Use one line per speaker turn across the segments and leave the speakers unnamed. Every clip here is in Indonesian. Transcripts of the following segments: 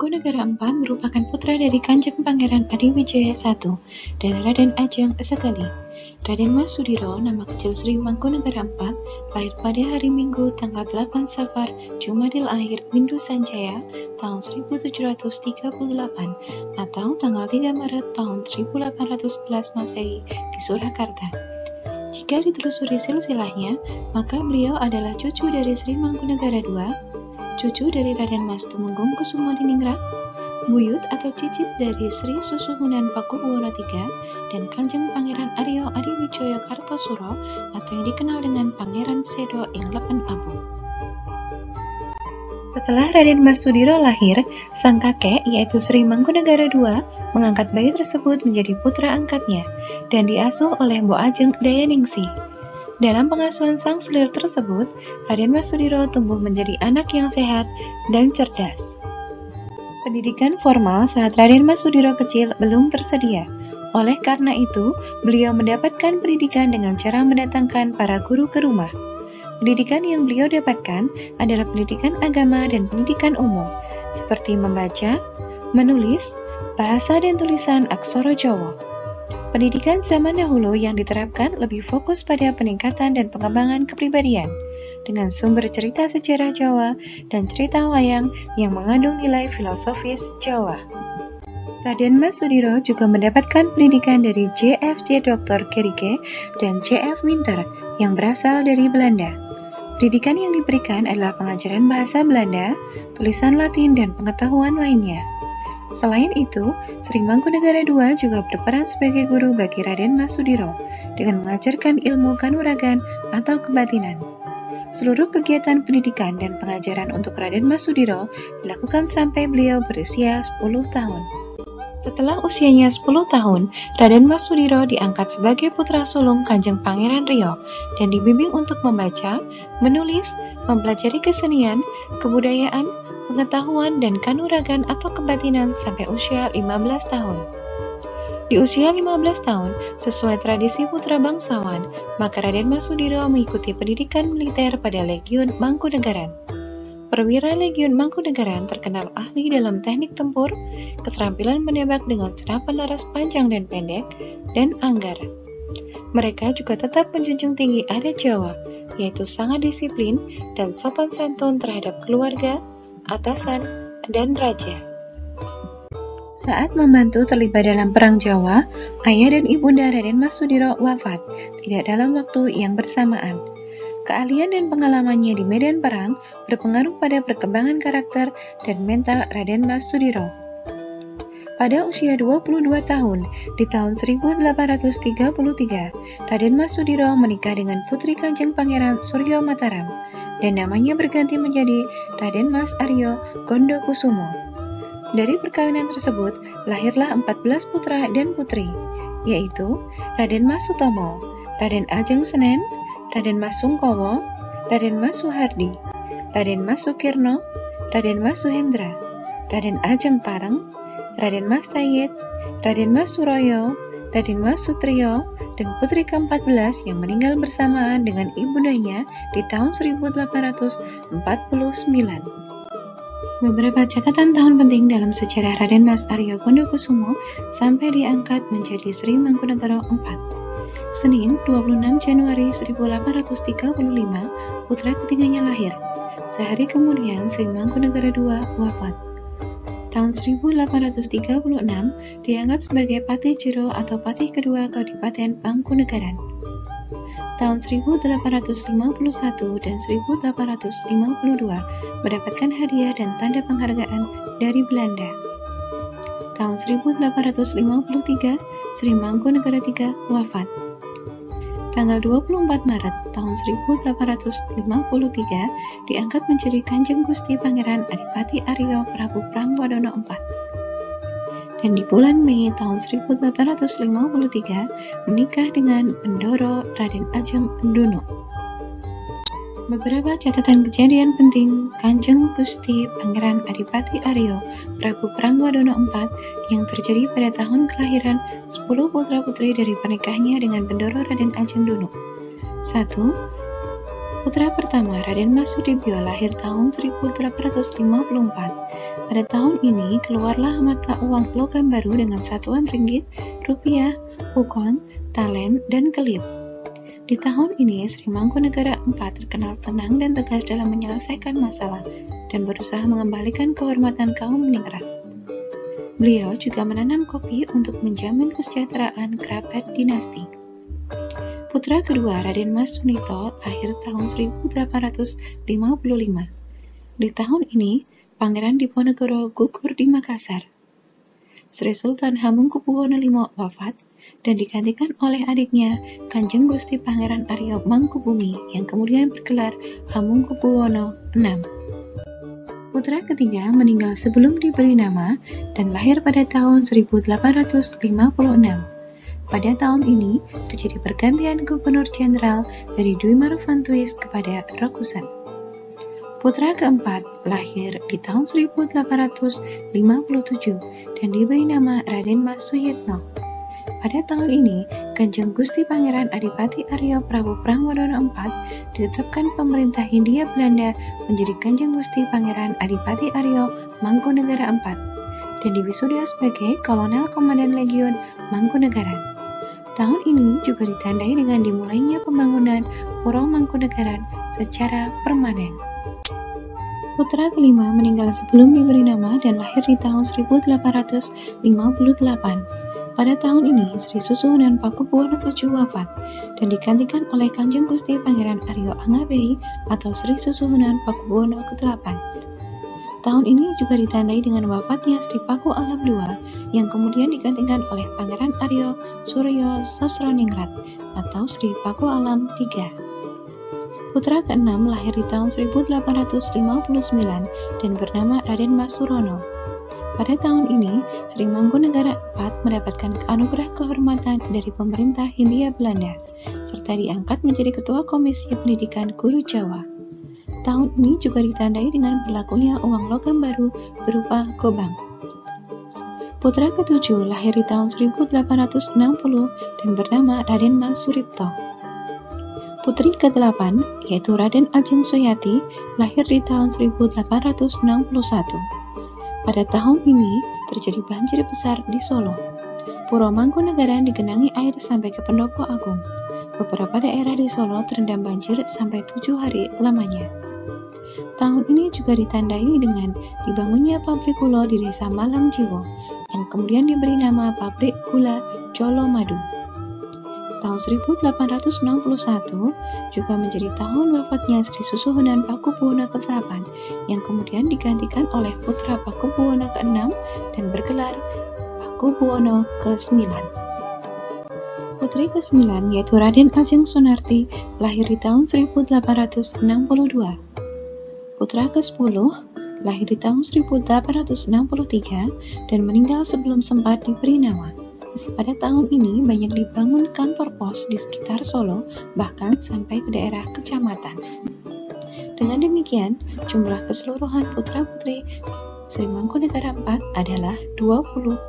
Mangkunegara IV merupakan putra dari Kanjeng Pangeran Adiwijaya I dan Raden Ajeng sekali. Raden Mas Sudiro, nama kecil Sri Mangkunegara IV, lahir pada hari Minggu tanggal 8 Safar Jumadil Akhir Windu Sanjaya tahun 1738 atau tanggal 3 Maret tahun 1811 Masehi di Surakarta. Jika ditelusuri silsilahnya, maka beliau adalah cucu dari Sri Mangkunegara II, cucu dari Raden Mas Tumenggung Kusumodiningrat, buyut atau cicit dari Sri Susuhunan Pakubuwono III, dan Kanjeng Pangeran Aryo Adiwijaya Kartosuro atau yang dikenal dengan Pangeran Sedo ing Lepen Abu. Setelah Raden Mas Sudiro lahir, sang kakek yaitu Sri Mangkunegara II mengangkat bayi tersebut menjadi putra angkatnya dan diasuh oleh Mbok Ajeng Dayaningsih. Dalam pengasuhan sang selir tersebut, Raden Mas Sudiro tumbuh menjadi anak yang sehat dan cerdas. Pendidikan formal saat Raden Mas Sudiro kecil belum tersedia. Oleh karena itu, beliau mendapatkan pendidikan dengan cara mendatangkan para guru ke rumah. Pendidikan yang beliau dapatkan adalah pendidikan agama dan pendidikan umum, seperti membaca, menulis, bahasa dan tulisan aksara Jawa. Pendidikan zaman dahulu yang diterapkan lebih fokus pada peningkatan dan pengembangan kepribadian, dengan sumber cerita sejarah Jawa dan cerita wayang yang mengandung nilai filosofis Jawa. Raden Mas Sudiro juga mendapatkan pendidikan dari J.F.J. Dr. Gericke dan J.F. Winter yang berasal dari Belanda. Pendidikan yang diberikan adalah pengajaran bahasa Belanda, tulisan Latin, dan pengetahuan lainnya. Selain itu, Sri Mangkunegara II juga berperan sebagai guru bagi Raden Mas Sudiro dengan mengajarkan ilmu kanuragan atau kebatinan. Seluruh kegiatan pendidikan dan pengajaran untuk Raden Mas Sudiro dilakukan sampai beliau berusia 10 tahun. Setelah usianya 10 tahun, Raden Mas Sudiro diangkat sebagai putra sulung Kanjeng Pangeran Riau dan dibimbing untuk membaca, menulis, mempelajari kesenian, kebudayaan, pengetahuan, dan kanuragan atau kebatinan sampai usia 15 tahun. Di usia 15 tahun, sesuai tradisi putra bangsawan, maka Raden Mas Sudiro mengikuti pendidikan militer pada Legiun Mangkunegaran. Perwira Legiun Mangkunegaran terkenal ahli dalam teknik tempur, keterampilan menembak dengan senapan laras panjang dan pendek, dan anggar. Mereka juga tetap menjunjung tinggi adat Jawa, yaitu sangat disiplin dan sopan santun terhadap keluarga, atasan, dan raja. Saat membantu terlibat dalam Perang Jawa, ayah dan ibunda Raden Mas Sudiro wafat, tidak dalam waktu yang bersamaan. Keahlian dan pengalamannya di medan perang berpengaruh pada perkembangan karakter dan mental Raden Mas Sudiro. Pada usia 22 tahun, di tahun 1833, Raden Mas Sudiro menikah dengan putri Kanjeng Pangeran Suryo Mataram, dan namanya berganti menjadi Raden Mas Aryo Gondokusumo. Dari perkawinan tersebut, lahirlah 14 putra dan putri, yaitu Raden Mas Sutomo, Raden Ajeng Senen, Raden Mas Sungkowo, Raden Mas Suhardi, Raden Mas Sukirno, Raden Mas Suhendra, Raden Ajeng Pareng, Raden Mas Sayyid, Raden Mas Suroyo, Raden Mas Sutrio, dan putri ke-14 yang meninggal bersamaan dengan ibundanya di tahun 1849. Beberapa catatan tahun penting dalam sejarah Raden Mas Aryo Gondokusumo sampai diangkat menjadi Sri Mangkunegara IV. Senin, 26 Januari 1835, putra ketiganya lahir. Sehari kemudian, Sri Mangkunegara II wafat. Tahun 1836, diangkat sebagai Patih Jero atau Patih kedua Kadipaten Mangkunegaran. Tahun 1851 dan 1852, mendapatkan hadiah dan tanda penghargaan dari Belanda. Tahun 1853, Sri Mangkunegara III wafat. Tanggal 24 Maret tahun 1853 diangkat menjadi Kanjeng Gusti Pangeran Adipati Aryo Prabu Prangwadono IV. Dan di bulan Mei tahun 1853 menikah dengan Bendoro Raden Ajeng Duno. Beberapa catatan kejadian penting Kanjeng Gusti Pangeran Adipati Aryo Prabu Prangwadono IV yang terjadi pada tahun kelahiran 10 putra-putri dari pernikahannya dengan Bendoro Raden Ajeng Duno. 1. Putra pertama Raden Mas Sudibyo lahir tahun 1854 Pada tahun ini keluarlah mata uang logam baru dengan satuan ringgit, rupiah, ukon, talen, dan kelip. Di tahun ini, Sri Mangkunegara IV terkenal tenang dan tegas dalam menyelesaikan masalah dan berusaha mengembalikan kehormatan kaum meningrat. Beliau juga menanam kopi untuk menjamin kesejahteraan kerabat dinasti. Putra kedua Raden Mas Sunito lahir tahun 1855. Di tahun ini, Pangeran Diponegoro gugur di Makassar. Sri Sultan Hamengkubuwono V wafat dan digantikan oleh adiknya Kanjeng Gusti Pangeran Aryo Mangkubumi yang kemudian bergelar Hamengkubuwono VI. Putra ketiga meninggal sebelum diberi nama dan lahir pada tahun 1856. Pada tahun ini terjadi pergantian gubernur jenderal dari Dwi Marfantuis kepada Rokusen. Putra keempat lahir di tahun 1857 dan diberi nama Raden Mas Suyitno. Pada tahun ini, Kanjeng Gusti Pangeran Adipati Aryo Prabu Prangwodono IV ditetapkan pemerintah Hindia Belanda menjadi Kanjeng Gusti Pangeran Adipati Aryo Mangkunegara IV dan diwisuda sebagai Kolonel Komandan Legiun Mangkunegaran. Tahun ini juga ditandai dengan dimulainya pembangunan Puro Mangkunegaran secara permanen. Putra kelima meninggal sebelum diberi nama dan lahir di tahun 1858. Pada tahun ini, Sri Susuhunan Pakubuwono VII wafat dan digantikan oleh Kanjeng Gusti Pangeran Aryo Angabei atau Sri Susuhunan Pakubuwono ke-8. Tahun ini juga ditandai dengan wafatnya Sri Paku Alam II yang kemudian digantikan oleh Pangeran Aryo Suryo Sosroningrat atau Sri Paku Alam III. Putra keenam lahir di tahun 1859 dan bernama Raden Mas Surono. Pada tahun ini, Sri Mangkunegara IV mendapatkan anugerah kehormatan dari pemerintah Hindia Belanda, serta diangkat menjadi Ketua Komisi Pendidikan Guru Jawa. Tahun ini juga ditandai dengan berlakunya uang logam baru berupa gobang. Putra ketujuh lahir di tahun 1860 dan bernama Raden Mas Suripto. Putri ke-8, yaitu Raden Ajeng Suyati, lahir di tahun 1861. Pada tahun ini, terjadi banjir besar di Solo. Puro Mangkunagaran digenangi air sampai ke Pendopo Agung. Beberapa daerah di Solo terendam banjir sampai 7 hari lamanya. Tahun ini juga ditandai dengan dibangunnya pabrik gula di desa Malang Jiwo, yang kemudian diberi nama Pabrik Gula Jolo Madu. Tahun 1861 juga menjadi tahun wafatnya Sri Susuhunan Pakubuwono ke-8 yang kemudian digantikan oleh putra Pakubuwono ke-6 dan bergelar Pakubuwono ke-9. Putri ke-9 yaitu Raden Ajeng Sunarti lahir di tahun 1862. Putra ke-10 lahir di tahun 1863 dan meninggal sebelum sempat diberi nama. Pada tahun ini banyak dibangun kantor pos di sekitar Solo, bahkan sampai ke daerah kecamatan. Dengan demikian, jumlah keseluruhan putra-putri Sri Mangkunegara IV adalah 24.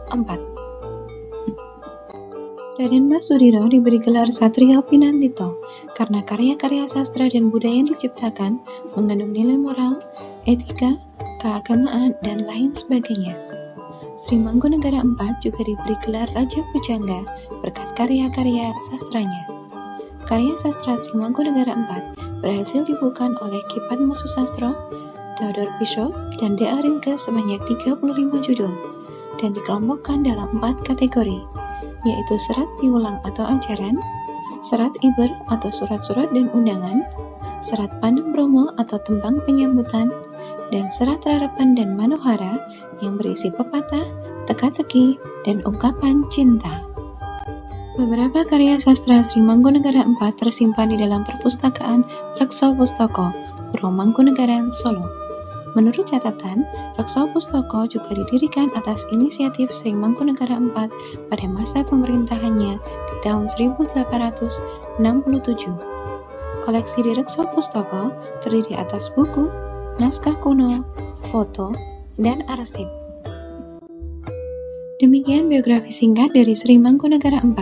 Raden Mas Sudiro diberi gelar Satrio Pinantito karena karya-karya sastra dan budaya yang diciptakan mengandung nilai moral, etika, keagamaan, dan lain sebagainya. Sri Mangkunegara IV juga diberi gelar Raja Pujangga berkat karya-karya sastranya. Karya sastra Sri Mangkunegara IV berhasil dibukukan oleh Ki Padmassusastro, Theodor Bishop, dan D.A. Rimke sebanyak 35 judul, dan dikelompokkan dalam 4 kategori, yaitu serat piwulang atau ajaran, serat iber atau surat-surat dan undangan, serat Pandem Bromo atau tembang penyambutan, dan serat Rarapan dan Manohara yang berisi pepatah, teka-teki, dan ungkapan cinta. Beberapa karya sastra Sri Mangkunegara IV tersimpan di dalam perpustakaan Rekso Pustaka, Puro Mangkunagaran, Solo. Menurut catatan, Rekso Pustaka juga didirikan atas inisiatif Sri Mangkunegara IV pada masa pemerintahannya di tahun 1867. Koleksi di Rekso Pustaka terdiri atas buku, naskah kuno, foto, dan arsip. Demikian biografi singkat dari Sri Mangkunegara IV.